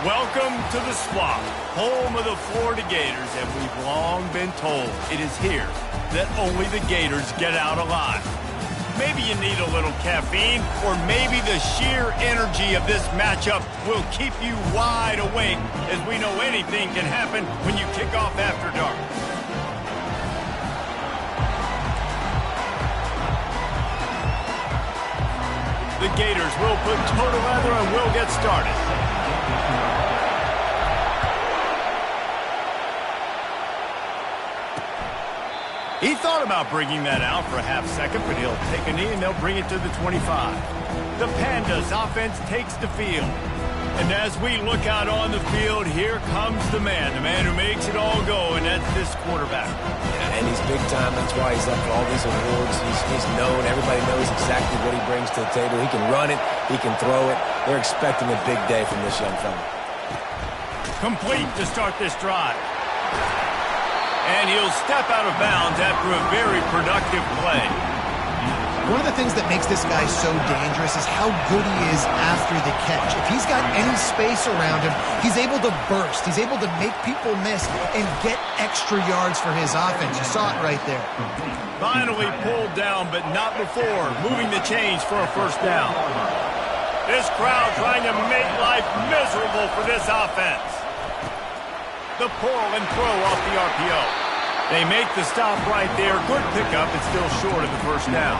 Welcome to the Swamp, home of the Florida Gators, and we've long been told it is here that only the Gators get out alive. Maybe you need a little caffeine, or maybe the sheer energy of this matchup will keep you wide awake, as we know anything can happen when you kick off after dark. The Gators will put total leather and we'll get started. He thought about bringing that out for a half second, but he'll take a knee and they'll bring it to the 25. The Pandas offense takes the field. And as we look out on the field, here comes the man who makes it all go, and that's this quarterback. Yeah, and he's big time. That's why he's up for all these awards. He's known. Everybody knows exactly what he brings to the table. He can run it. He can throw it. They're expecting a big day from this young fella. Complete to start this drive. And he'll step out of bounds after a very productive play. One of the things that makes this guy so dangerous is how good he is after the catch. If he's got any space around him, he's able to burst. He's able to make people miss and get extra yards for his offense. You saw it right there. Finally pulled down, but not before. Moving the chains for a first down. This crowd trying to make life miserable for this offense. The pull and throw off the RPO. They make the stop right there. Good pickup. It's still short of the first down.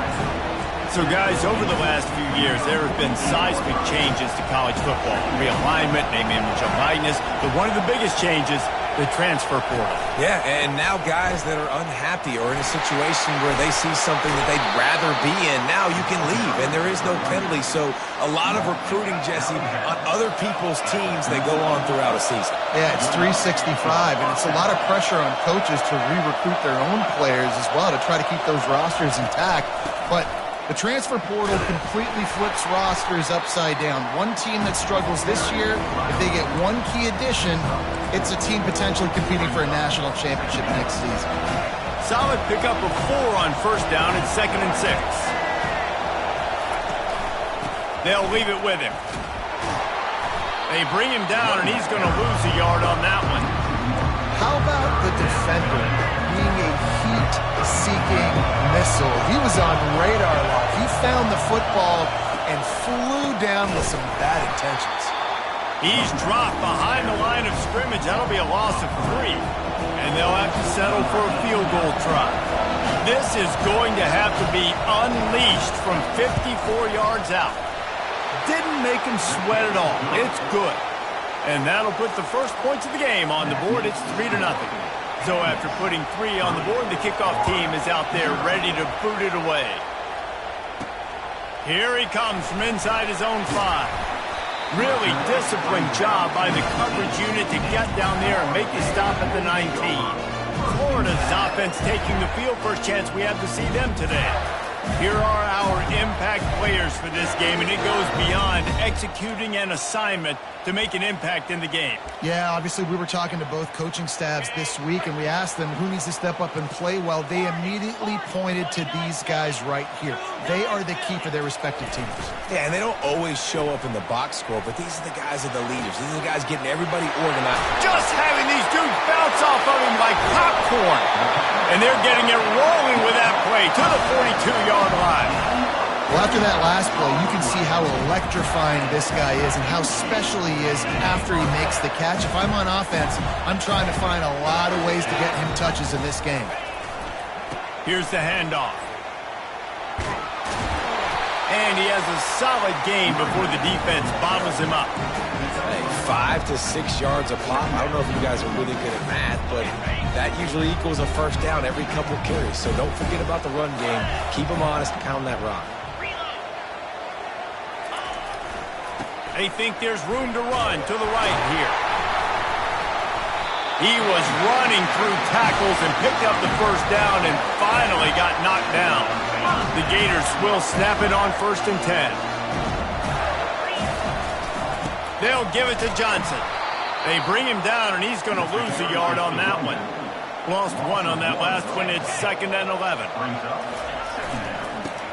So, guys, over the last few years, there have been seismic changes to college football. Realignment, name, image, and likeness. But one of the biggest changes, the transfer portal. Yeah, and now guys that are unhappy or in a situation where they see something that they'd rather be in, now you can leave, and there is no penalty. So a lot of recruiting, Jesse, on other people's teams that go on throughout a season. Yeah, it's 365, and it's a lot of pressure on coaches to re-recruit their own players as well to try to keep those rosters intact. But the transfer portal completely flips rosters upside down. One team that struggles this year, if they get one key addition, it's a team potentially competing for a national championship next season. Solid pickup of 4 on first down and 2nd and 6. They'll leave it with him. They bring him down, and he's going to lose a yard on that one. How about the defender being a heat-seeking missile? He was on radar lock. He found the football and flew down with some bad intentions. He's dropped behind the line of scrimmage. That'll be a loss of 3. And they'll have to settle for a field goal try. This is going to have to be unleashed from 54 yards out. Didn't make him sweat at all. It's good. And that'll put the first points of the game on the board. It's 3-0. So after putting 3 on the board, the kickoff team is out there ready to boot it away. Here he comes from inside his own 5. Really disciplined job by the coverage unit to get down there and make a stop at the 19. Florida's offense taking the field. First chance we have to see them today. Here are our impact players for this game, and it goes beyond executing an assignment to make an impact in the game. Yeah, obviously we were talking to both coaching staffs this week, and we asked them who needs to step up and play well. They immediately pointed to these guys right here. They are the key for their respective teams. Yeah, and they don't always show up in the box score, but these are the guys that are the leaders. These are the guys getting everybody organized. Just having these dudes bounce off of him like popcorn. And they're getting it rolling with that play to the 42-yard line. Well, after that last play, you can see how electrifying this guy is and how special he is after he makes the catch. If I'm on offense, I'm trying to find a lot of ways to get him touches in this game. Here's the handoff. And he has a solid gain before the defense bottles him up. 5 to 6 yards a pop. I don't know if you guys are really good at math, but that usually equals a first down every couple carries. So don't forget about the run game. Keep them honest, pound that rock. They think there's room to run to the right here. He was running through tackles and picked up the first down and finally got knocked down. The Gators will snap it on 1st and 10. They'll give it to Johnson. They bring him down, and he's going to lose a yard on that one. Lost 1 on that last one. It's 2nd and 11.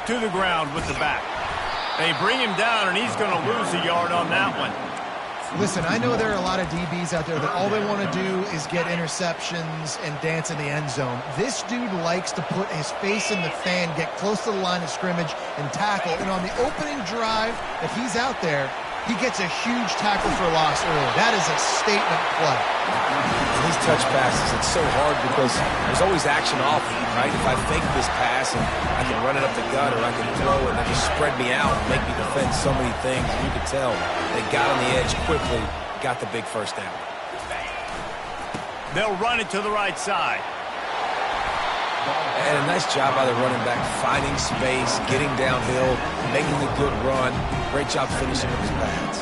To the ground with the back. They bring him down, and he's going to lose a yard on that one. Listen, I know there are a lot of DBs out there that all they want to do is get interceptions and dance in the end zone. This dude likes to put his face in the fan, get close to the line of scrimmage, and tackle. And on the opening drive that he's out there, he gets a huge tackle for loss early. That is a statement play. And these touch passes, it's so hard because there's always action off of it, right? If I fake this pass and I can run it up the gut or I can throw it and just spread me out and make me defend so many things, you can tell they got on the edge quickly, got the big first down. They'll run it to the right side. And a nice job by the running back, finding space, getting downhill, making a good run. Great job finishing with his pads.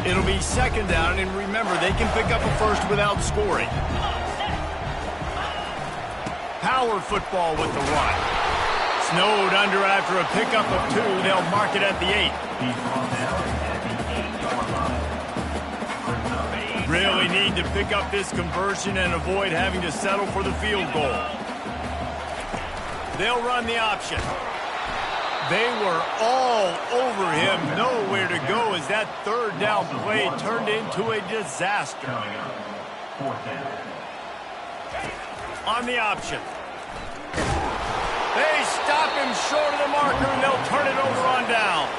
It'll be second down, and remember, they can pick up a first without scoring. Power football with the run. Snowed under after a pickup of 2. They'll mark it at the 8. Really need to pick up this conversion and avoid having to settle for the field goal. They'll run the option. They were all over him, nowhere to go as that third down play turned into a disaster. On the option. They stop him short of the marker, and they'll turn it over on downs.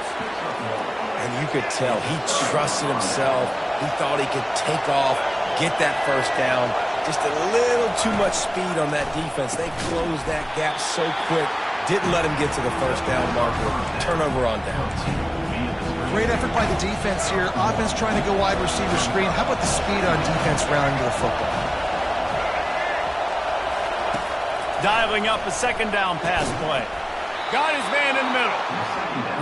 And you could tell he trusted himself. He thought he could take off, get that first down. Just a little too much speed on that defense. They closed that gap so quick. Didn't let him get to the first down marker. Turnover on downs. Great effort by the defense here. Offense trying to go wide receiver screen. How about the speed on defense rounding to the football? Dialing up a second down pass play. Got his man in the middle.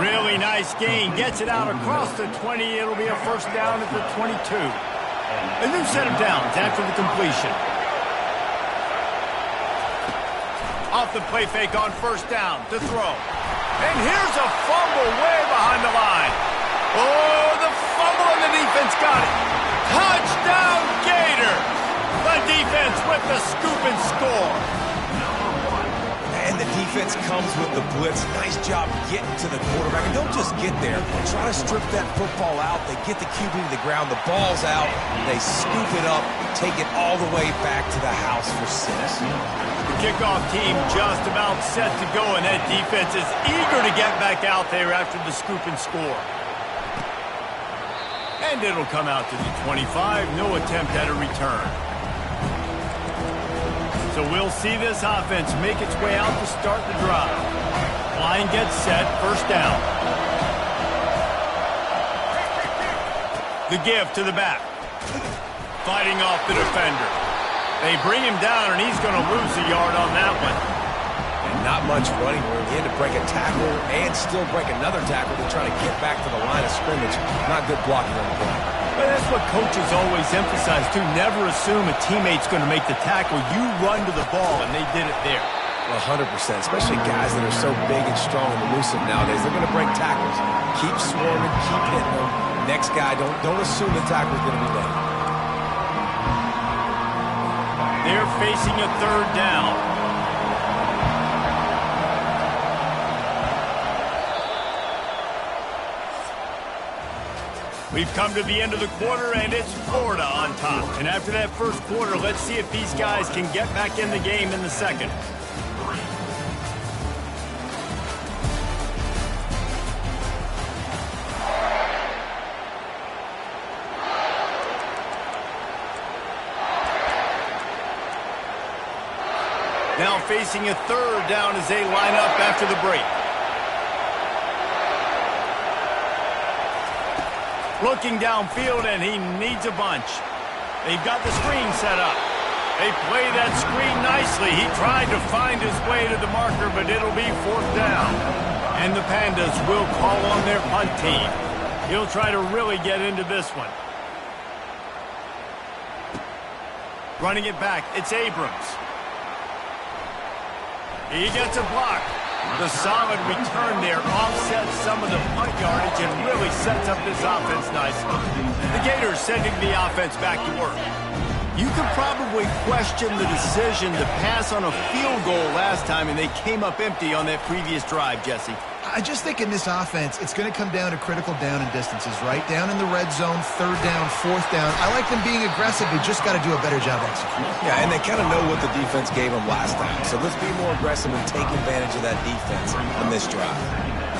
Really nice gain. Gets it out across the 20. It'll be a first down at the 22. A new set of downs after the completion. Off the play fake on first down to throw. And here's a fumble way behind the line. Oh, the fumble and the defense got it. Touchdown Gator. The defense with the scoop and score. And the defense comes with the blitz. Nice job getting to the quarterback. And don't just get there. Try to strip that football out. They get the QB to the ground. The ball's out. They scoop it up, take it all the way back to the house for 6. The kickoff team just about set to go, and that defense is eager to get back out there after the scoop and score. And it'll come out to the 25. No attempt at a return. So we'll see this offense make its way out to start the drive. Line gets set, first down. The give to the back. Fighting off the defender. They bring him down, and he's going to lose a yard on that one. And not much running room. He had to break a tackle and still break another tackle to try to get back to the line of scrimmage. Not good blocking on the ground. But that's what coaches always emphasize, too. Never assume a teammate's going to make the tackle. You run to the ball, and they did it there. 100%, especially guys that are so big and strong and elusive nowadays. They're going to break tackles. Keep swarming, keep hitting them. Next guy, don't assume the tackle's going to be made. They're facing a third down. We've come to the end of the quarter, and it's Florida on top. And after that first quarter, let's see if these guys can get back in the game in the second. Now facing a third down as they line up after the break. Looking downfield, and he needs a bunch. They've got the screen set up. They play that screen nicely. He tried to find his way to the marker, but it'll be fourth down. And the Pandas will call on their punt team. He'll try to really get into this one. Running it back, it's Abrams. He gets a block. The solid return there offsets some of the punt yardage and really sets up this offense nicely. The Gators sending the offense back to work. You could probably question the decision to pass on a field goal last time, and they came up empty on that previous drive, Jesse. I just think in this offense, it's going to come down to critical down and distances, right? Down in the red zone, third down, fourth down. I like them being aggressive. They just got to do a better job executing. Yeah, and they kind of know what the defense gave them last time. So let's be more aggressive and take advantage of that defense on this drive.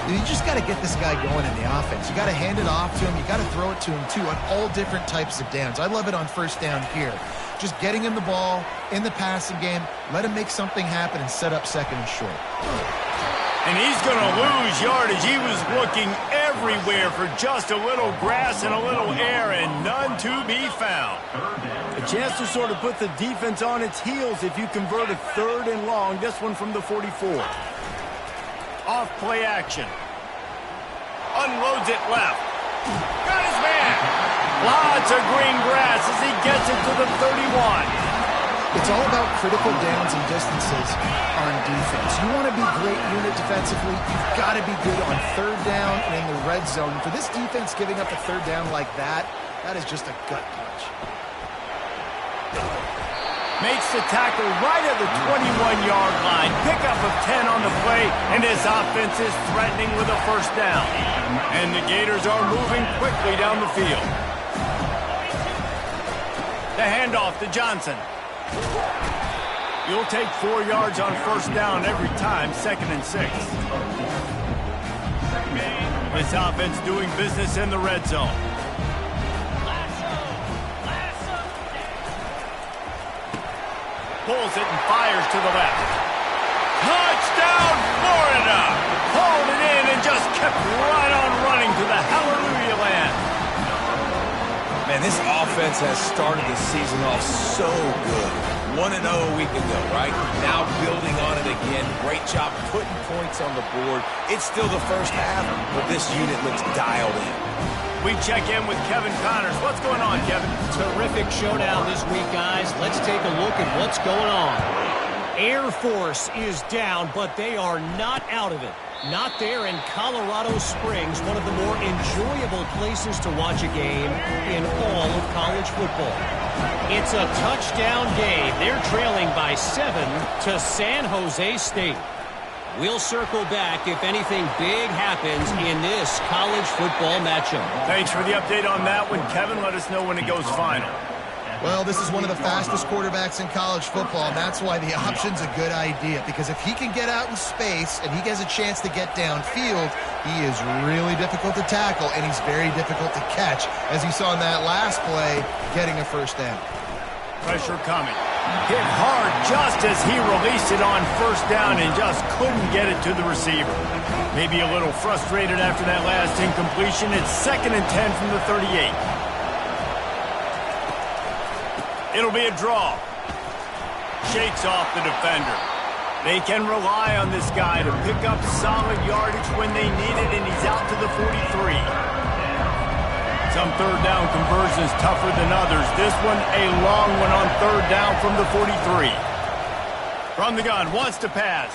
You just got to get this guy going in the offense. You got to hand it off to him. You got to throw it to him, too, on all different types of downs. I love it on first down here. Just getting him the ball in the passing game, let him make something happen and set up second and short. And he's going to lose yardage. He was looking everywhere for just a little grass and a little air, and none to be found. A chance to sort of put the defense on its heels if you convert a third and long. This one from the 44. Off play action. Unloads it left. Got his man. Lots of green grass as he gets it to the 31. It's all about critical downs and distances on defense. You want to be great unit defensively, you've got to be good on third down and in the red zone. For this defense giving up a third down like that, that is just a gut punch. Makes the tackle right at the 21-yard line. Pickup of 10 on the play, and his offense is threatening with a first down. And the Gators are moving quickly down the field. The handoff to Johnson. You'll take 4 yards on first down every time, 2nd and 6. This offense doing business in the red zone. Pulls it and fires to the left. Touchdown, Florida! Hauled it in and just kept right on running to the hallelujah land. Man, this offense has started the season off so good. 1-0 a week ago, right? Now building on it again. Great job putting points on the board. It's still the first half, but this unit looks dialed in. We check in with Kevin Connors. What's going on, Kevin? Terrific showdown this week, guys. Let's take a look at what's going on. Air Force is down, but they are not out of it. Not there in Colorado Springs, one of the more enjoyable places to watch a game in all of college football. It's a touchdown game. They're trailing by 7 to San Jose State. We'll circle back if anything big happens in this college football matchup. Thanks for the update on that one, Kevin. Let us know when it goes final. Well, this is one of the fastest quarterbacks in college football, and that's why the option's a good idea. Because if he can get out in space and he has a chance to get downfield, he is really difficult to tackle, and he's very difficult to catch, as you saw in that last play, getting a first down. Pressure coming. Hit hard just as he released it on first down and just couldn't get it to the receiver. Maybe a little frustrated after that last incompletion. It's 2nd and 10 from the 38. It'll be a draw. Shakes off the defender. They can rely on this guy to pick up solid yardage when they need it, and he's out to the 43. Some third down conversions tougher than others. This one a long one on third down from the 43. From the gun, wants to pass.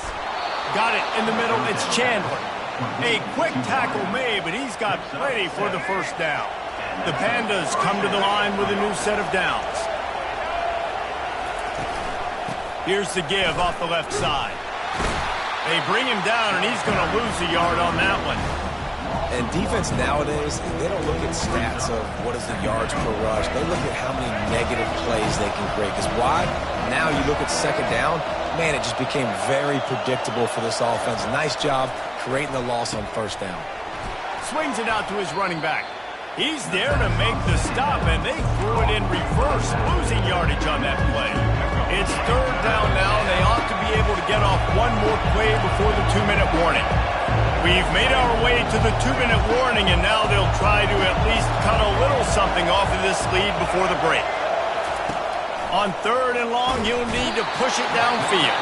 Got it in the middle, it's Chandler. A quick tackle made, but he's got plenty for the first down. The Pandas come to the line with a new set of downs. Here's the give off the left side. They bring him down, and he's going to lose a yard on that one. And defense nowadays, they don't look at stats of what is the yards per rush. They look at how many negative plays they can create. Because why? Now you look at second down, man, it just became very predictable for this offense. Nice job creating the loss on first down. Swings it out to his running back. He's there to make the stop, and they threw it in reverse, losing yardage on that play. It's third down now, and they ought to be able to get off one more play before the 2-minute warning. We've made our way to the 2-minute warning, and now they'll try to at least cut a little something off of this lead before the break. On third and long, you'll need to push it downfield.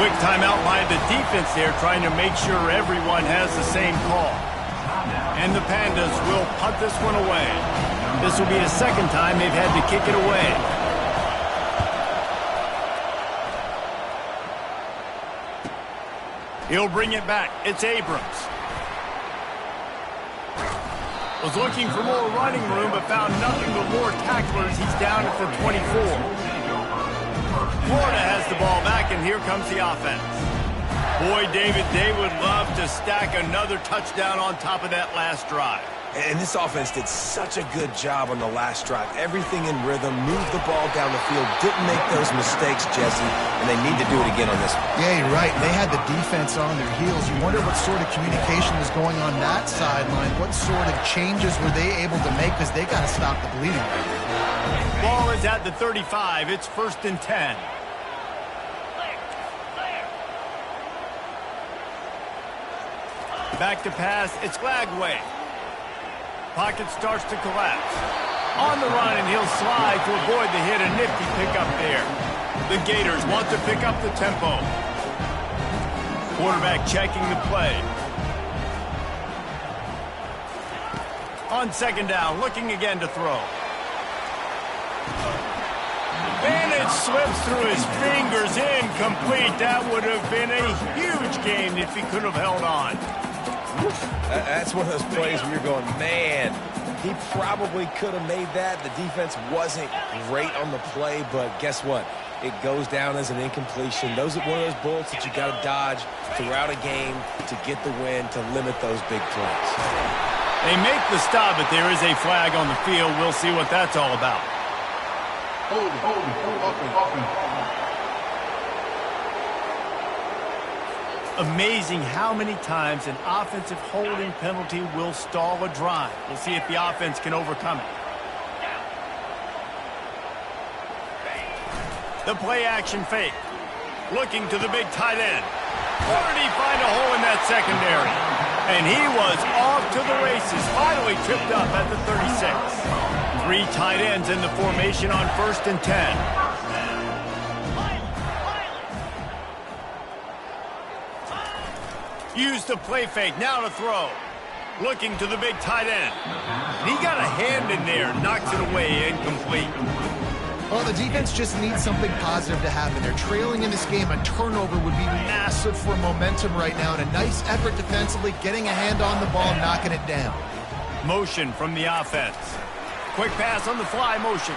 Quick timeout by the defense there, trying to make sure everyone has the same call. And the Pandas will punt this one away. This will be the second time they've had to kick it away. He'll bring it back. It's Abrams. Was looking for more running room, but found nothing but more tacklers. He's down at the 24. Florida has the ball back, and here comes the offense. Boy, David, they would love to stack another touchdown on top of that last drive. And this offense did such a good job on the last drive. Everything in rhythm, moved the ball down the field, didn't make those mistakes, Jesse, and they need to do it again on this one. Yeah, you're right. They had the defense on their heels. You wonder what sort of communication was going on that sideline. What sort of changes were they able to make, because they got to stop the bleeding right now. Ball is at the 35. It's 1st and 10. Back to pass, it's Lagway. Pocket starts to collapse. On the run, and he'll slide to avoid the hit. A nifty pickup there. The Gators want to pick up the tempo. Quarterback checking the play. On 2nd down, looking again to throw. And it slips through his fingers, incomplete. That would have been a huge gain if he could have held on. That's one of those plays where you're going, man, he probably could have made that. The defense wasn't great on the play, but guess what? It goes down as an incompletion. Those are one of those bullets that you got to dodge throughout a game to get the win, to limit those big plays. They make the stop, but there is a flag on the field. We'll see what that's all about. Amazing how many times an offensive holding penalty will stall a drive. We'll see if the offense can overcome it. The play action fake. Looking to the big tight end. Where did he find a hole in that secondary? And he was off to the races. Finally tripped up at the 36. 3 tight ends in the formation on 1st and 10. Used the play fake, now to throw. Looking to the big tight end. He got a hand in there, knocks it away, incomplete. Well, the defense just needs something positive to happen. They're trailing in this game. A turnover would be massive for momentum right now, and a nice effort defensively, getting a hand on the ball, knocking it down. Motion from the offense. Quick pass on the fly motion.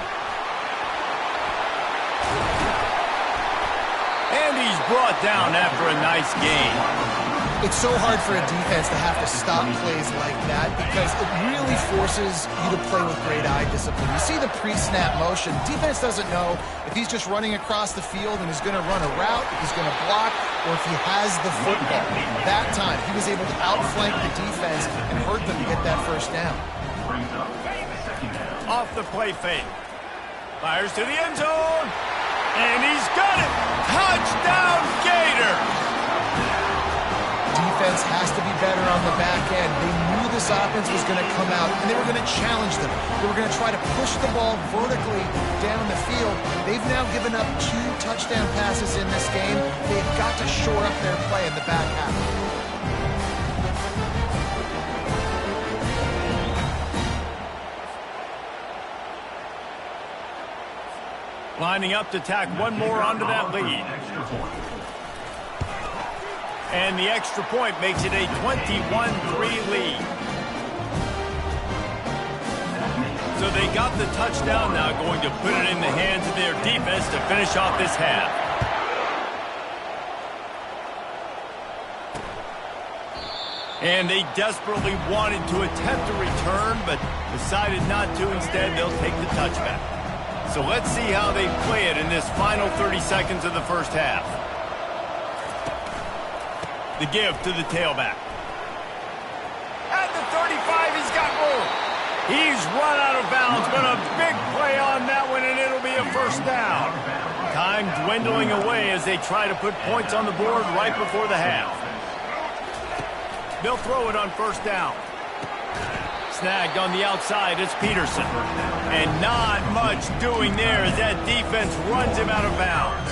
And he's brought down after a nice gain. It's so hard for a defense to have to stop plays like that, because it really forces you to play with great eye discipline. You see the pre-snap motion. Defense doesn't know if he's just running across the field and is going to run a route, if he's going to block, or if he has the football. That time, he was able to outflank the defense and hurt them to get that 1st down. Off the play fake. Fires to the end zone. And he's got it. Touchdown, Gators. Defense has to be better on the back end. They knew this offense was going to come out, and they were going to challenge them. They were going to try to push the ball vertically down the field. They've now given up 2 touchdown passes in this game. They've got to shore up their play in the back half. Lining up to tack one more onto that lead. And the extra point makes it a 21-3 lead. So they got the touchdown, now going to put it in the hands of their defense to finish off this half. And they desperately wanted to attempt a return, but decided not to. Instead, they'll take the touchback. So let's see how they play it in this final 30 seconds of the 1st half. The give to the tailback. At the 35, he's got room. He's run out of bounds, but a big play on that one, and it'll be a 1st down. Time dwindling away as they try to put points on the board right before the half. They'll throw it on 1st down. Snagged on the outside, it's Peterson. And not much doing there as that defense runs him out of bounds.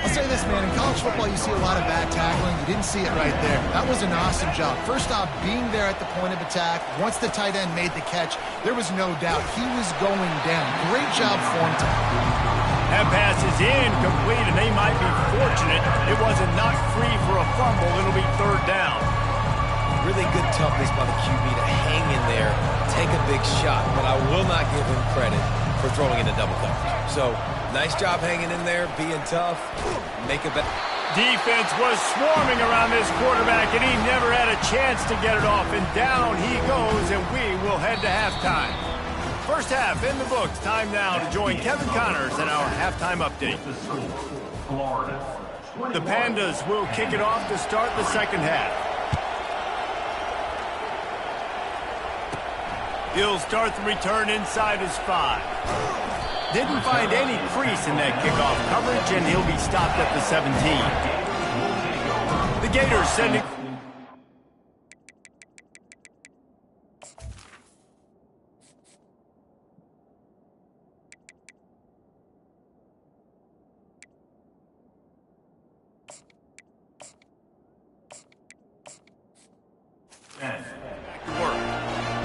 I'll say this, man, in college football you see a lot of bad tackling. You didn't see it right there. That was an awesome job. First off, being there at the point of attack. Once the tight end made the catch, there was no doubt he was going down. Great job form time. That pass is incomplete, and they might be fortunate it wasn't knocked free for a fumble. It'll be 3rd down. Really good toughness by the QB to hang in there, take a big shot, but I will not give him credit for throwing into double coverage. So, nice job hanging in there, being tough, make a bet. Defense was swarming around this quarterback, and he never had a chance to get it off. And down he goes, and we will head to halftime. First half in the books. Time now to join Kevin Connors in our halftime update. The Pandas will kick it off to start the second half. He'll start the return inside his 5. Didn't find any crease in that kickoff coverage, and he'll be stopped at the 17. The Gators send it.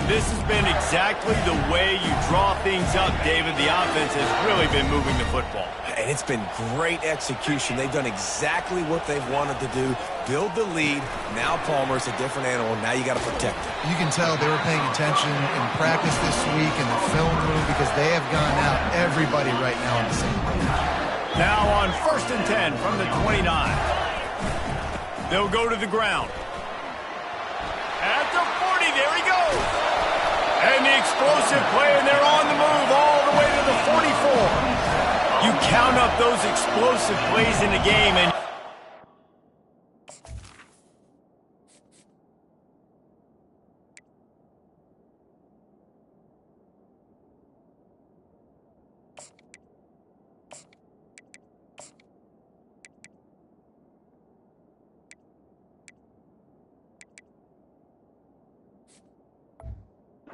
This has been exactly the way you draw things up, David. The offense has really been moving the football. And it's been great execution. They've done exactly what they've wanted to do. Build the lead. Now Palmer's a different animal. Now you got to protect him. You can tell they were paying attention in practice this week in the film room because they have gone out everybody right now on the same page. Now on 1st and 10 from the 29. They'll go to the ground. At the 40, there he goes. And the explosive play, and they're on the move all the way to the 44. You count up those explosive plays in the game, and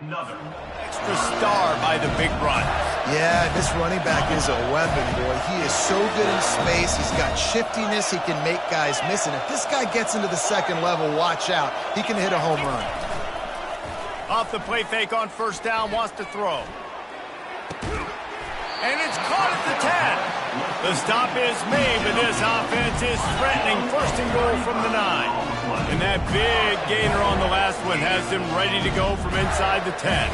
another extra star by the big run. Yeah, this running back is a weapon, boy. He is so good in space. He's got shiftiness. He can make guys miss. And if this guy gets into the second level, watch out. He can hit a home run. Off the play fake on 1st down, wants to throw. And it's caught at the 10. The stop is made, but this offense is threatening 1st and goal from the 9. And that big gainer on the last one has him ready to go from inside the 10.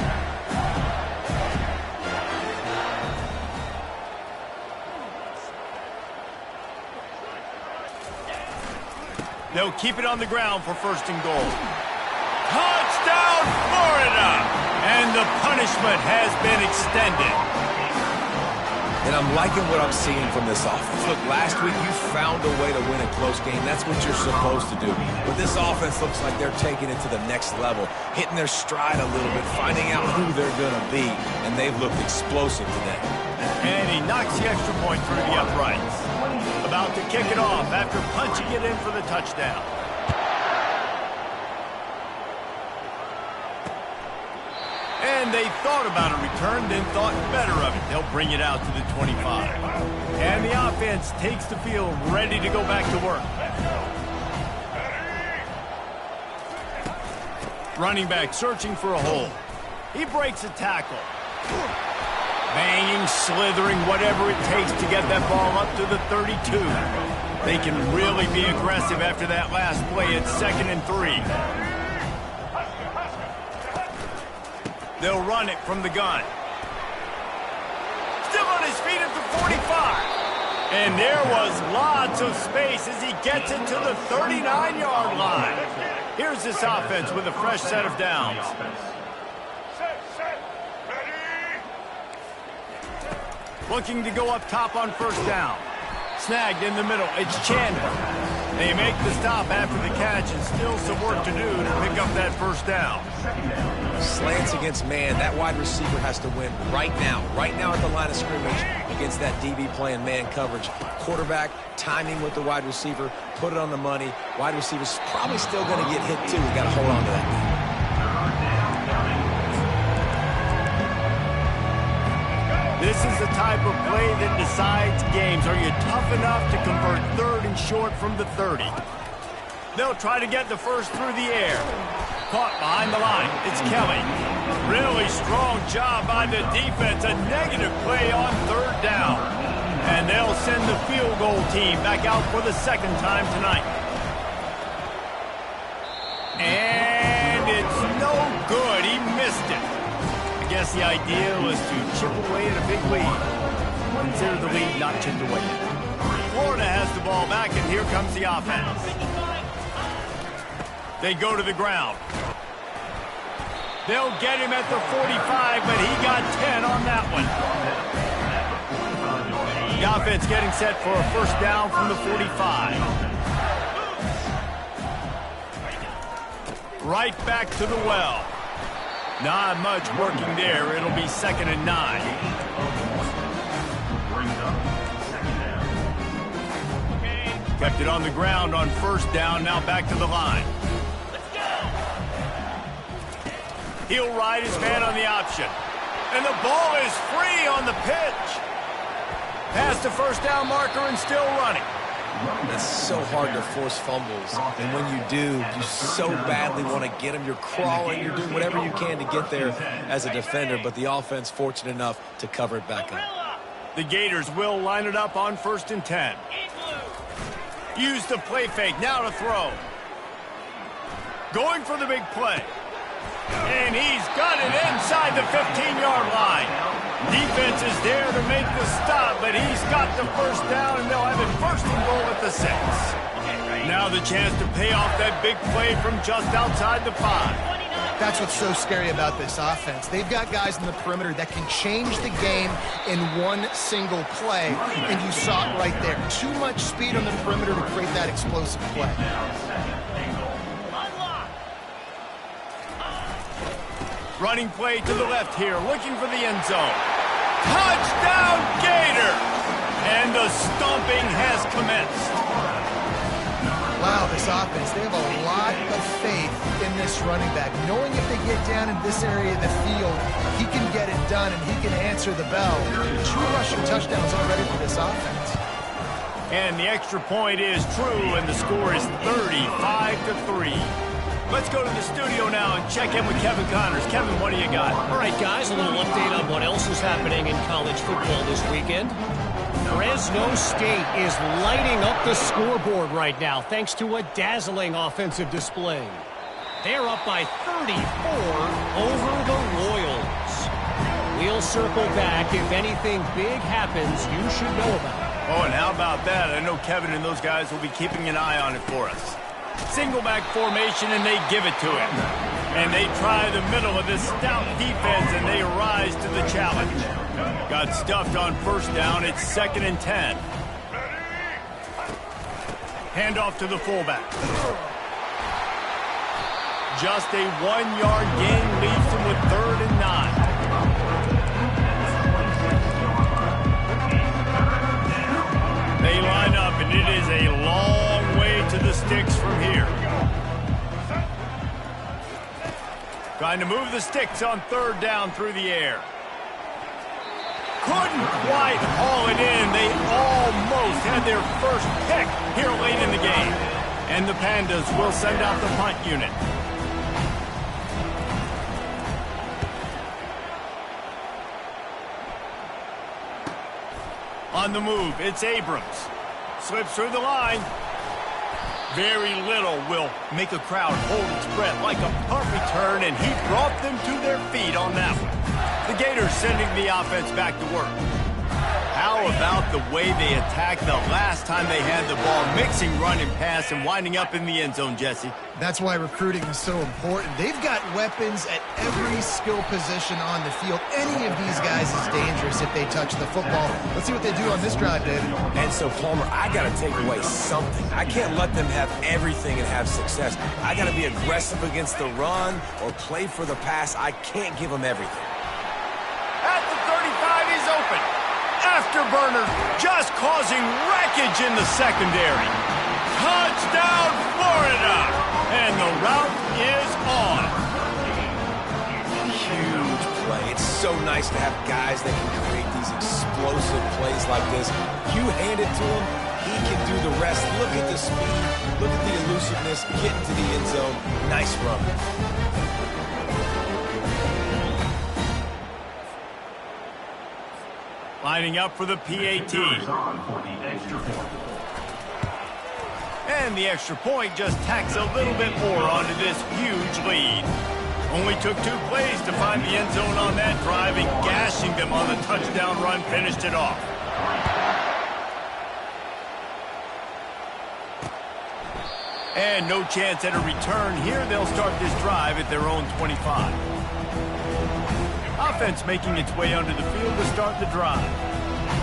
They'll keep it on the ground for 1st and goal. Touchdown, Florida! And the punishment has been extended. And I'm liking what I'm seeing from this offense. Look, last week you found a way to win a close game. That's what you're supposed to do. But this offense looks like they're taking it to the next level, hitting their stride a little bit, finding out who they're going to be, and they've looked explosive today. And he knocks the extra point through the uprights. About to kick it off after punching it in for the touchdown. And they thought about a return, then thought better of it. They'll bring it out to the 25. And the offense takes the field, ready to go back to work. Running back searching for a hole. He breaks a tackle. Banging, slithering, whatever it takes to get that ball up to the 32. They can really be aggressive after that last play at 2nd and 3. They'll run it from the gun. Still on his feet at the 45. And there was lots of space as he gets it to the 39-yard line. Here's this offense with a fresh set of downs. Looking to go up top on 1st down. Snagged in the middle. It's Chandler. They make the stop after the catch, and still some work to do to pick up that 1st down. Slants against man. That wide receiver has to win right now at the line of scrimmage against that DB playing man coverage. Quarterback, timing with the wide receiver, put it on the money. Wide receiver's probably still going to get hit too. We got to hold on to that. This is the type of play that decides games. Are you tough enough to convert 3rd and short from the 30? They'll try to get the 1st through the air. Caught behind the line. It's Kelly. Really strong job by the defense. A negative play on 3rd down. And they'll send the field goal team back out for the 2nd time tonight. And it's no good. He missed it. I guess the idea was to chip away at a big lead. consider the lead not chipped away yet. Florida has the ball back, and here comes the offense. They go to the ground. They'll get him at the 45, but he got 10 on that one. The offense getting set for a first down from the 45. Right back to the well. Not much working there. It'll be 2nd and 9. Kept it on the ground on first down. Now back to the line. He'll ride his man on the option. And the ball is free on the pitch. Past the first down marker and still running. It's so hard to force fumbles. And when you do, you so badly want to get them. You're crawling. You're doing whatever you can to get there as a defender. But the offense fortunate enough to cover it back up. The Gators will line it up on 1st and 10. Use the play fake. Now to throw. Going for the big play. And he's got it inside the 15-yard line. Defense is there to make the stop, but he's got the first down, and they'll have it 1st and goal at the 6. Now the chance to pay off that big play from just outside the 5. That's what's so scary about this offense. They've got guys in the perimeter that can change the game in one single play, and you saw it right there. Too much speed on the perimeter to create that explosive play. Running play to the left here, looking for the end zone. Touchdown, Gator! And the stomping has commenced. Wow, this offense, they have a lot of faith in this running back. Knowing if they get down in this area of the field, he can get it done and he can answer the bell. 2 rushing touchdowns already for this offense. And the extra point is true, and the score is 35-3. Let's go to the studio now and check in with Kevin Connors. Kevin, what do you got? All right, guys, a little update on what else is happening in college football this weekend. Fresno State is lighting up the scoreboard right now thanks to a dazzling offensive display. They're up by 34 over the Royals. We'll circle back if anything big happens you should know about. Oh, and how about that? I know Kevin and those guys will be keeping an eye on it for us. Single back formation, and they give it to him. And they try the middle of this stout defense, and they rise to the challenge. Got stuffed on first down. It's 2nd and 10. Handoff to the fullback. Just a 1-yard gain leaves them with 3rd and 9. They line up, and it is a long way to the sticks from here. Trying to move the sticks on 3rd down through the air. Couldn't quite haul it in. They almost had their first pick here late in the game. And the Pandas will send out the punt unit. On the move, it's Abrams. Slips through the line. Very little will make a crowd hold its breath like a punt return, and he brought them to their feet on that one. The Gators sending the offense back to work. How about the way they attacked the last time they had the ball, mixing run and pass and winding up in the end zone, Jesse? That's why recruiting is so important. They've got weapons at every skill position on the field. Any of these guys is dangerous if they touch the football. Let's see what they do on this drive, David. And so, Palmer, I got to take away something. I can't let them have everything and have success. I got to be aggressive against the run or play for the pass. I can't give them everything. At the 35, he's open. Afterburner just causing wreckage in the secondary. Touchdown, Florida! And the route is on. Huge play. It's so nice to have guys that can create these explosive plays like this. You hand it to him, he can do the rest. Look at the speed. Look at the elusiveness. Get into the end zone. Nice run. Lining up for the PAT. And the extra point just tacks a little bit more onto this huge lead. Only took 2 plays to find the end zone on that drive, and gashing them on the touchdown run finished it off. And no chance at a return here. They'll start this drive at their own 25. Offense making its way onto the field to start the drive.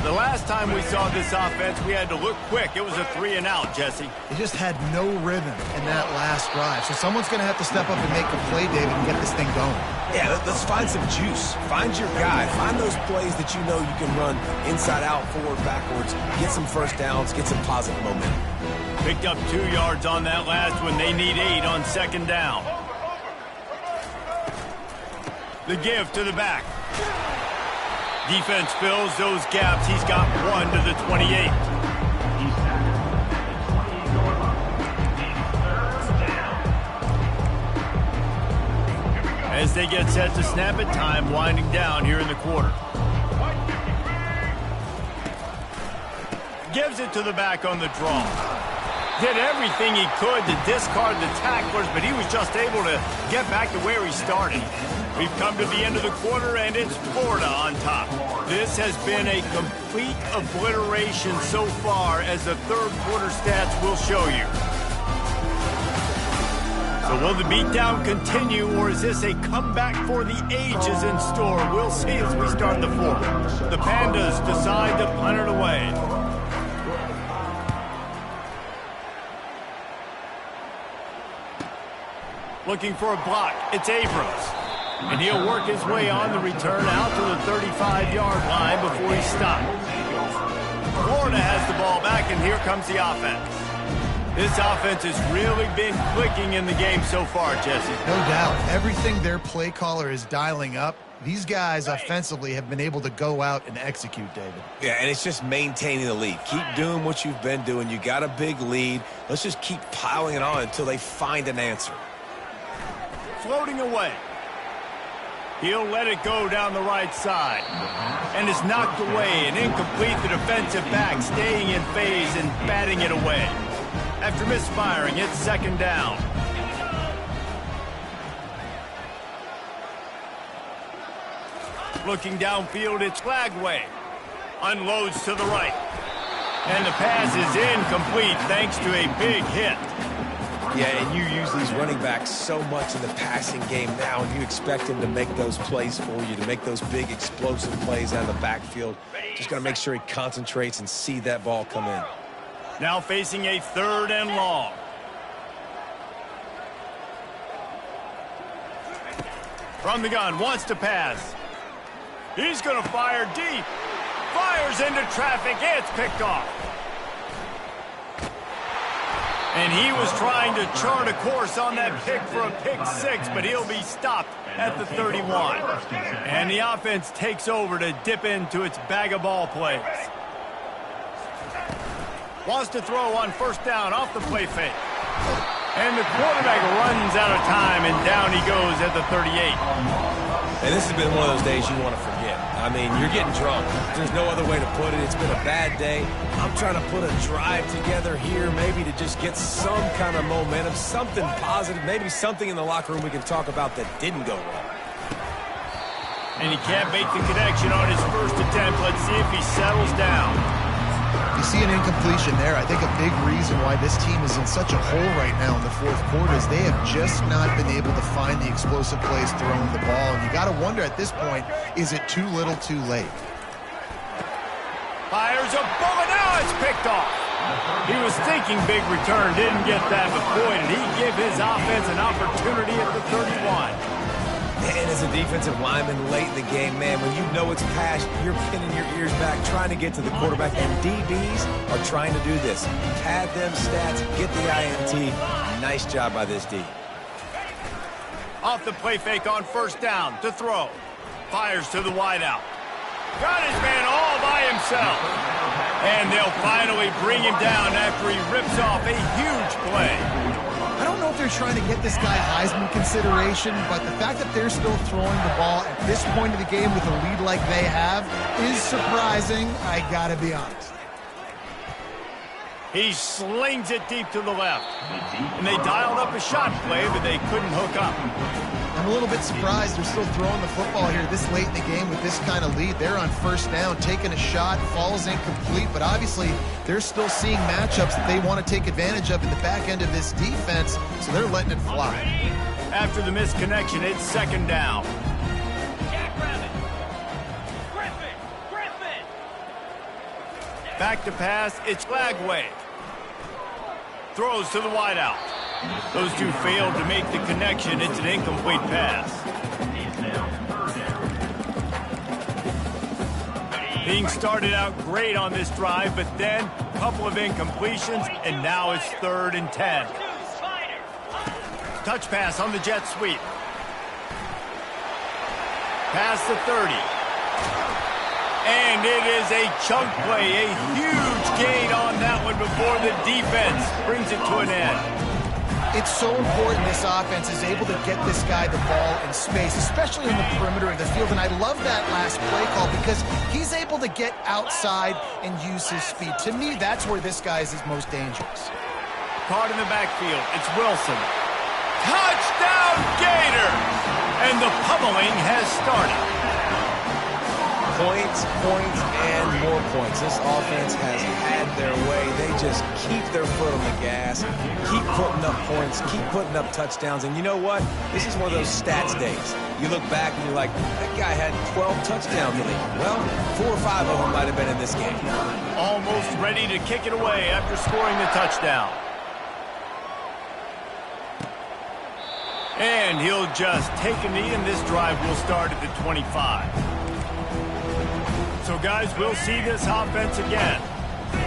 The last time we saw this offense, we had to look quick. It was a 3-and-out, Jesse. They just had no rhythm in that last drive. So someone's going to have to step up and make a play, David, and get this thing going. Yeah, let's find some juice. Find your guy. Find those plays that you know you can run inside out, forward, backwards. Get some first downs. Get some positive momentum. Picked up 2 yards on that last one. They need 8 on second down. The give to the back. Defense fills those gaps. He's got 1 to the 28. As they get set to snap it, time winding down here in the quarter. Gives it to the back on the draw. Did everything he could to discard the tacklers, but he was just able to get back to where he started. We've come to the end of the quarter, and it's Florida on top. This has been a complete obliteration so far, as the third quarter stats will show you. So will the beatdown continue, or is this a comeback for the ages in store? We'll see as we start the fourth. The Pandas decide to punt it away. Looking for a block. It's Abrams. And he'll work his way on the return out to the 35-yard line before he's stopped. Florida has the ball back, and here comes the offense. This offense has really been clicking in the game so far, Jesse. No doubt. Everything their play caller is dialing up, these guys offensively have been able to go out and execute, David. Yeah, and it's just maintaining the lead. Keep doing what you've been doing. You got a big lead. Let's just keep piling it on until they find an answer. Floating away. He'll let it go down the right side. And it's knocked away and incomplete. The defensive back staying in phase and batting it away. After misfiring, it's second down. Looking downfield, it's Flagway. Unloads to the right. And the pass is incomplete thanks to a big hit. Yeah, and you use these running backs so much in the passing game now, and you expect them to make those plays for you, to make those big explosive plays out of the backfield. Just got to make sure he concentrates and see that ball come in. Now facing a 3rd and long. From the gun, wants to pass. He's going to fire deep. Fires into traffic. It's picked off. And he was trying to chart a course on that pick for a pick 6, but he'll be stopped at the 31. And the offense takes over to dip into its bag of ball plays. Wants to throw on first down off the play fake. And the quarterback runs out of time, and down he goes at the 38. And this has been one of those days you want to forget. I mean, you're getting drunk. There's no other way to put it. It's been a bad day. I'm trying to put a drive together here, maybe to just get some kind of momentum, something positive, maybe something in the locker room we can talk about that didn't go wrong. And he can't make the connection on his first attempt. Let's see if he settles down. You see an incompletion there. I think a big reason why this team is in such a hole right now in the fourth quarter is they have just not been able to find the explosive plays throwing the ball. And you got to wonder at this point, is it too little too late? Fires a bullet. Now it's picked off. He was thinking big return, didn't get that, but boy, did he give his offense an opportunity at the 31. And as a defensive lineman late in the game, man, when you know it's pass, you're pinning your ears back, trying to get to the quarterback, and DBs are trying to do this. Pad them stats, get the INT. Nice job by this D. Off the play fake on first down to throw. Fires to the wideout. Got his man all by himself. And they'll finally bring him down after he rips off a huge play. I don't know if they're trying to get this guy Heisman consideration, but the fact that they're still throwing the ball at this point of the game with a lead like they have is surprising, I gotta be honest. He slings it deep to the left. And they dialed up a shot play, but they couldn't hook up. I'm a little bit surprised they're still throwing the football here this late in the game with this kind of lead. They're on first down, taking a shot, falls incomplete, but obviously they're still seeing matchups that they want to take advantage of in the back end of this defense, so they're letting it fly. After the missed connection, it's second down. Back to pass, it's Lagway. Throws to the wideout. Those two failed to make the connection. It's an incomplete pass. Being started out great on this drive, but then a couple of incompletions, and now it's 3rd and 10. Touch pass on the jet sweep. Pass the 30. And it is a chunk play, a huge gain on that one before the defense brings it to an end. It's so important this offense is able to get this guy the ball in space, especially on the perimeter of the field. And I love that last play call because he's able to get outside and use his speed. To me, that's where this guy is his most dangerous. Caught in the backfield, it's Wilson. Touchdown Gators! And the pummeling has started. Points, and more points. This offense has had their way. They just keep their foot on the gas, keep putting up points, keep putting up touchdowns. And you know what? This is one of those stats days. You look back and you're like, that guy had 12 touchdowns in it. Well, 4 or 5 of them might have been in this game. Almost ready to kick it away after scoring the touchdown. And he'll just take a knee, and this drive will start at the 25. So, guys, we'll see this offense again.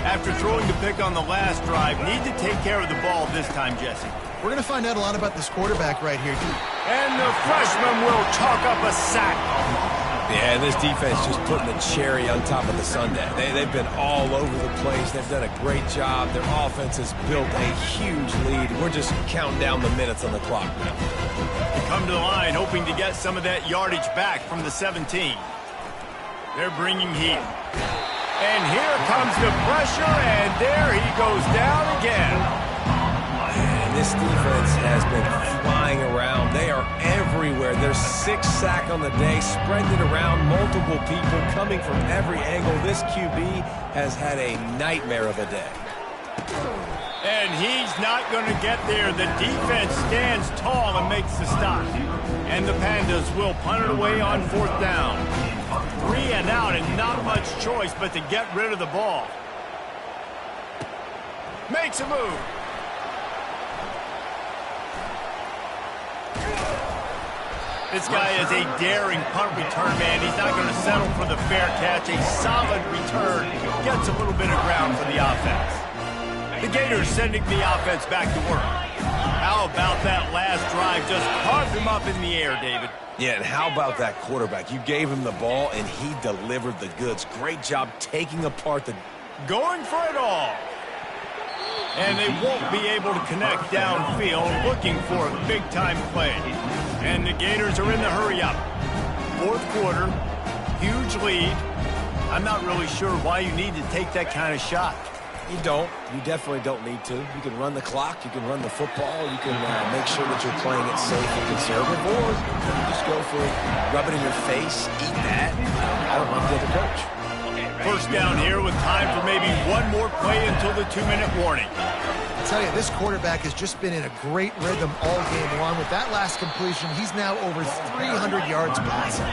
After throwing the pick on the last drive, need to take care of the ball this time, Jesse. We're going to find out a lot about this quarterback right here. And the freshman will chalk up a sack. Yeah, this defense just putting the cherry on top of the sundae. They've been all over the place. They've done a great job. Their offense has built a huge lead. We're just counting down the minutes on the clock now. They come to the line hoping to get some of that yardage back from the 17. They're bringing heat. And here comes the pressure, and there he goes down again. And this defense has been flying around. They are everywhere. There's 6 sacks on the day, spreading it around, multiple people coming from every angle. This QB has had a nightmare of a day. And he's not going to get there. The defense stands tall and makes the stop. And the Pandas will punt it away on 4th down. 3 and out, and not much choice but to get rid of the ball. Makes a move. This guy is a daring punt return man. He's not going to settle for the fair catch. A solid return. Gets a little bit of ground for the offense. The Gators sending the offense back to work. How about that last drive? Just carved him up in the air, David. Yeah, and how about that quarterback? You gave him the ball, and he delivered the goods. Great job taking apart the... Going for it all. And they won't be able to connect downfield, looking for a big-time play. And the Gators are in the hurry-up. 4th quarter, huge lead. I'm not really sure why you need to take that kind of shot. You don't. You definitely don't need to. You can run the clock. You can run the football. You can make sure that you're playing it safe and conservative. Or you can just go for it, rub it in your face, eat that. I don't like the other coach. First down here with time for maybe one more play until the 2-minute warning. I tell you, this quarterback has just been in a great rhythm all game long. With that last completion, he's now over 300 yards passing.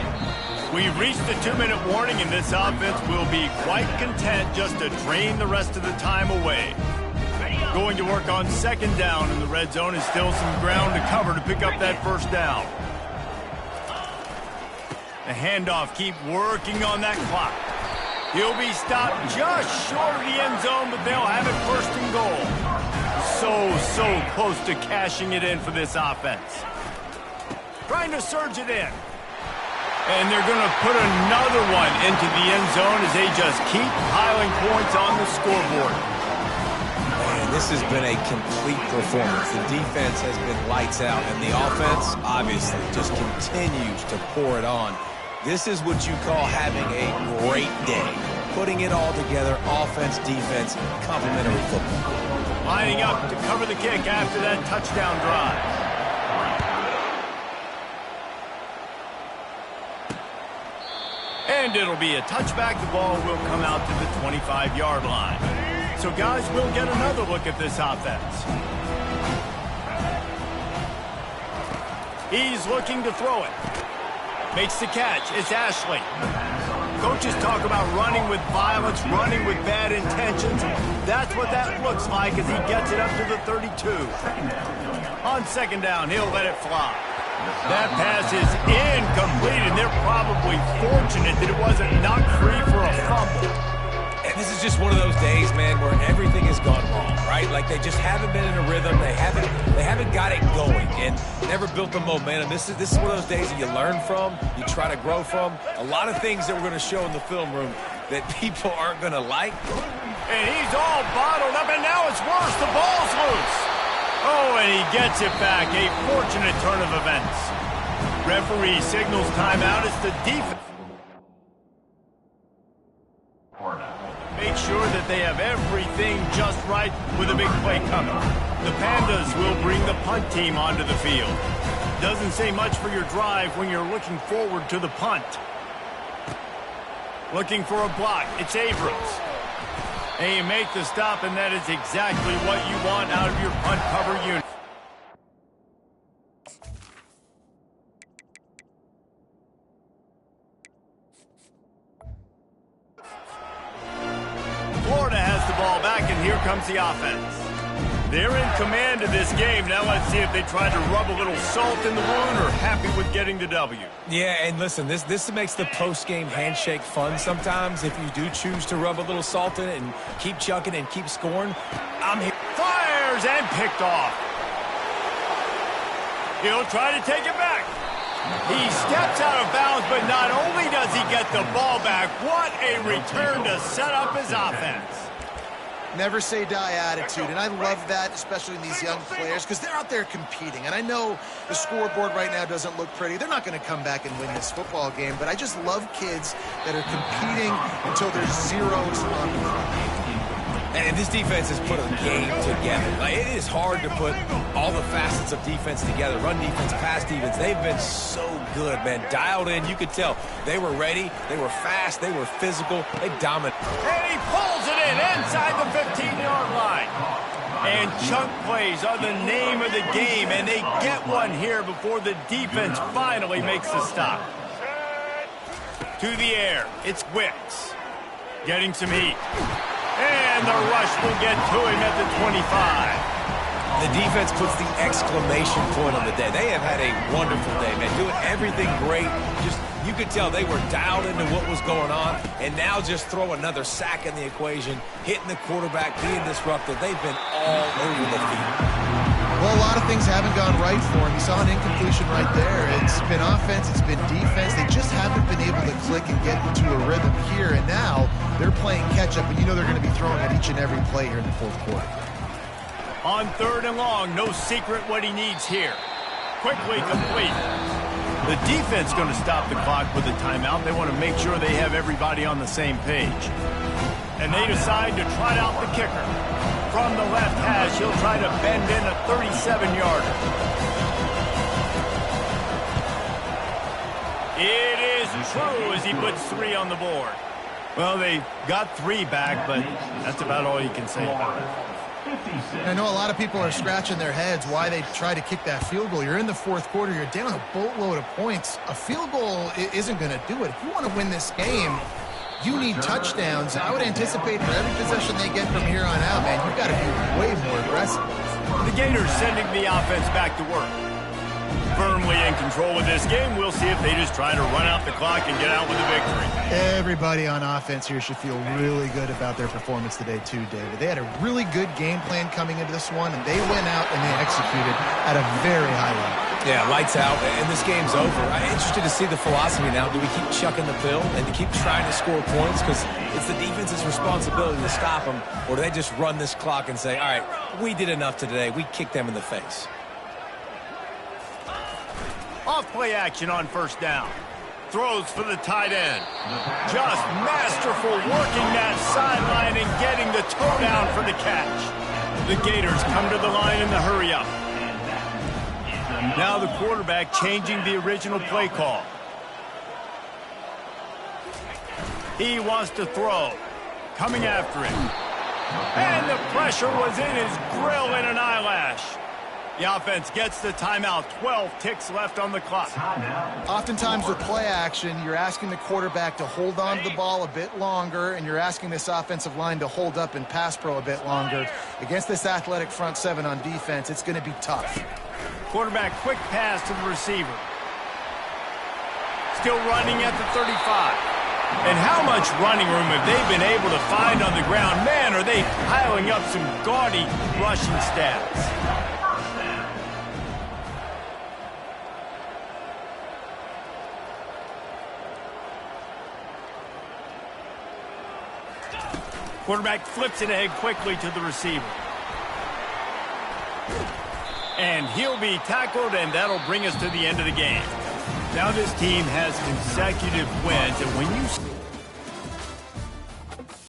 We've reached the 2-minute warning, and this offense will be quite content just to drain the rest of the time away. Going to work on 2nd down, and the red zone is still some ground to cover to pick up that first down. The handoff, keep working on that clock. He'll be stopped just short of the end zone, but they'll have it 1st and goal. So close to cashing it in for this offense. Trying to surge it in. And they're going to put another one into the end zone as they just keep piling points on the scoreboard. Man, this has been a complete performance. The defense has been lights out, and the offense, obviously, just continues to pour it on. This is what you call having a great day. Putting it all together, offense, defense, complementary football. Lining up. lining up to cover the kick after that touchdown drive. 2 And it'll be a touchback. The ball will come out to the 25-yard line. So, guys, we'll get another look at this offense. He's looking to throw it. Makes the catch. It's Ashley. Coaches talk about running with violence, running with bad intentions. That's what that looks like as he gets it up to the 32. On second down, he'll let it fly. That pass is incomplete, and they're probably fortunate that it wasn't knocked free for a fumble. And this is just one of those days, man, where everything has gone wrong, right? Like they just haven't been in a rhythm. They haven't got it going and never built the momentum. This is one of those days that you learn from, you try to grow from. A lot of things that we're going to show in the film room that people aren't going to like. And he's all bottled up, and now it's worse. The ball's loose. Oh, and he gets it back. A fortunate turn of events. Referee signals timeout. It's the defense. Make sure that they have everything just right with a big play coming. The Pandas will bring the punt team onto the field. Doesn't say much for your drive when you're looking forward to the punt. Looking for a block. It's Abrams. And you make the stop, and that is exactly what you want out of your punt cover unit. Florida has the ball back, and here comes the offense. They're in command of this game. Now let's see if they try to rub a little salt in the wound or happy with getting the W. Yeah, and listen, this makes the post-game handshake fun sometimes. If you do choose to rub a little salt in it and keep chucking and keep scoring, I'm here. Fires and picked off. He'll try to take it back. He steps out of bounds, but not only does he get the ball back, what a return to set up his offense. Never say die attitude, and I love that, especially in these young players, because they're out there competing. And I know the scoreboard right now doesn't look pretty. They're not going to come back and win this football game, but I just love kids that are competing until there's zeros on the front. And this defense has put a game together. Like, it is hard to put all the facets of defense together. Run defense, pass defense. They've been so good, man. Dialed in. You could tell they were ready. They were fast. They were physical. They dominated. And he pulls it in inside the 15-yard line. And chunk plays are the name of the game, and they get one here before the defense finally makes the stop. To the air. It's Wicks. Getting some heat. And the rush will get to him at the 25. The defense puts the exclamation point on the day. They have had a wonderful day, man. Doing everything great. Just, you could tell they were dialed into what was going on. And now just throw another sack in the equation. Hitting the quarterback, being disruptive. They've been all over the field. Well, a lot of things haven't gone right for him. You saw an incompletion right there. It's been offense, it's been defense. They just haven't been able to click and get into a rhythm here. And now they're playing catch-up, and you know they're going to be throwing at each and every play here in the fourth quarter. On third and long, no secret what he needs here. Quickly complete. The defense going to stop the clock with a timeout. They want to make sure they have everybody on the same page. And they decide to trot out the kicker. From the left hash, he'll try to bend in a 37-yarder. It is true as he puts 3 on the board. Well, they got 3 back, but that's about all you can say about it. I know a lot of people are scratching their heads why they try to kick that field goal. You're in the fourth quarter. You're down a boatload of points. A field goal isn't going to do it. If you want to win this game, you need touchdowns. I would anticipate for every possession they get from here on out, man, you've got to be way more aggressive. The Gators sending the offense back to work. Firmly in control of this game. We'll see if they just try to run out the clock and get out with a victory. Everybody on offense here should feel really good about their performance today too, David. They had a really good game plan coming into this one, and they went out and they executed at a very high level. Yeah, lights out, and this game's over. I'm interested to see the philosophy now. Do we keep chucking the pill and to keep trying to score points because it's the defense's responsibility to stop them, or do they just run this clock and say, all right, we did enough today. We kicked them in the face. Off play action on first down. Throws for the tight end. Just masterful working that sideline and getting the toe down for the catch. The Gators come to the line in the hurry up. Now the quarterback changing the original play call. He wants to throw. Coming after it. And the pressure was in his grill in an eyelash. The offense gets the timeout. 12 ticks left on the clock. Oftentimes with play action, you're asking the quarterback to hold on to the ball a bit longer, and you're asking this offensive line to hold up in pass pro a bit longer. Against this athletic front seven on defense, it's going to be tough. Quarterback quick pass to the receiver. Still running at the 35. And how much running room have they been able to find on the ground? Man, are they piling up some gaudy rushing stats. Quarterback flips it ahead quickly to the receiver. And he'll be tackled, and that'll bring us to the end of the game. Now this team has consecutive wins, and when you